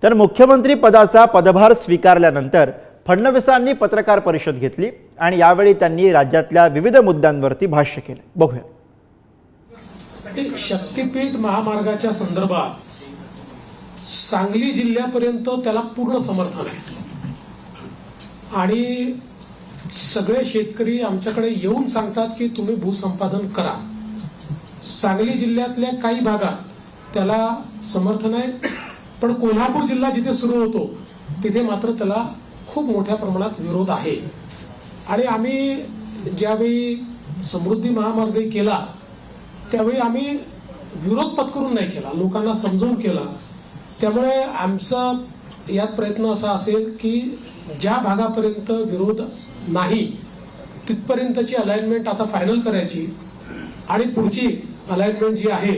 तर मुख्यमंत्री पदाचा पदभार स्वीकारल्यानंतर फडणवीसांनी पत्रकार परिषद घेतली आणि यावेळी त्यांनी राज्यातल्या विविध मुद्द्यांवरती भाष्य केले। बघूया। शक्तीपीठ महामार्गाच्या संदर्भात सांगली जिल्ह्यापर्यंत त्याला पूर्ण समर्थन आहे आणि सगळे शेतकरी आमच्याकडे येऊन सांगतात की तुम्ही भूसंपादन करा। सांगली जिल्ह्यातल्या काही भागात त्याला समर्थन आहे, पण कोल्हापूर जिल्हा जिथे सुरू होतो तिथे मात्र त्याला खूप मोठ्या प्रमाणात विरोध आहे। आणि आम्ही ज्यावेळी समृद्धी महामार्ग केला त्यावेळी आम्ही विरोध पत्करून नाही केला, लोकांना समजावून केला। त्यामुळे आमचा यात प्रयत्न असा असेल की ज्या भागापर्यंत विरोध नाही तिथपर्यंतची अलाइनमेंट आता फायनल करायची आणि पुढची अलाइनमेंट जी आहे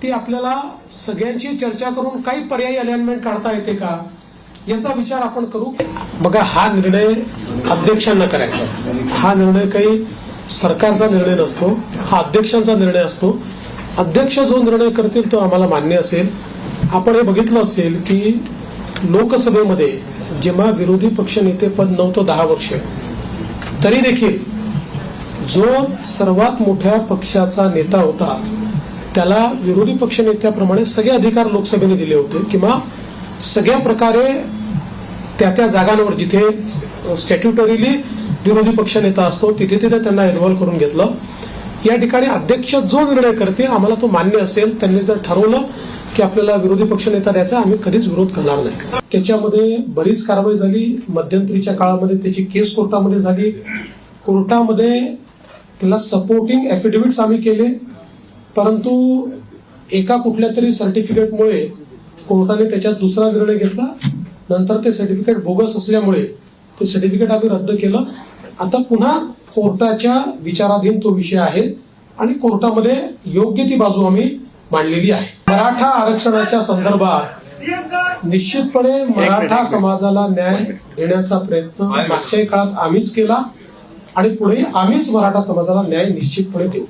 ती आपल्याला सगळ्यांची चर्चा करून काही पर्यायी अलाइनमेंट काढता येते का याचा विचार आपण करू। बघा, हा निर्णय अध्यक्षांना करायचा, हा निर्णय काही सरकारचा निर्णय नसतो, हा अध्यक्षांचा निर्णय असतो। अध्यक्ष जो निर्णय करतील तो आम्हाला मान्य असेल। आपण हे बघितलं असेल की लोकसभेमध्ये जेव्हा विरोधी पक्षनेते पद नव्हतं 10 वर्ष, तरी देखील जो सर्वात मोठ्या पक्षाचा नेता होता त्याला विरोधी पक्षनेत्याप्रमाणे सगळे अधिकार लोकसभेने दिले होते किंवा सगळ्या प्रकारे त्या जागांवर जिथे स्टॅट्युटरीली विरोधी पक्षनेता असतो तिथे त्यांना इन्व्हॉल्व्ह करून घेतलं। या ठिकाणी अध्यक्ष जो निर्णय करतील आम्हाला तो मान्य असेल। त्यांनी जर ठरवलं की आपल्याला विरोधी पक्षनेता द्यायचा, आम्ही कधीच विरोध करणार नाही। त्याच्यामध्ये बरीच कारवाई झाली। मध्यंतरीच्या काळामध्ये त्याची केस कोर्टामध्ये झाली, कोर्टामध्ये त्याला सपोर्टिंग एफिडेव्हिट्स आम्ही केले, परंतु एका कुठल्या तरी सर्टिफिकेटमुळे कोर्टाने त्याच्यात दुसरा निर्णय घेतला। नंतर ते सर्टिफिकेट बोगस असल्यामुळे ते सर्टिफिकेट आम्ही रद्द केलं। आता पुन्हा कोर्टाच्या विचाराधीन तो विषय आहे आणि कोर्टामध्ये योग्य ती बाजू आम्ही मांडलेली आहे। मराठा आरक्षणाच्या संदर्भात निश्चितपणे मराठा समाजाला न्याय देण्याचा प्रयत्न मागच्या काळात आम्हीच केला आणि पुढे आम्हीच मराठा समाजाला न्याय निश्चितपणे देऊ।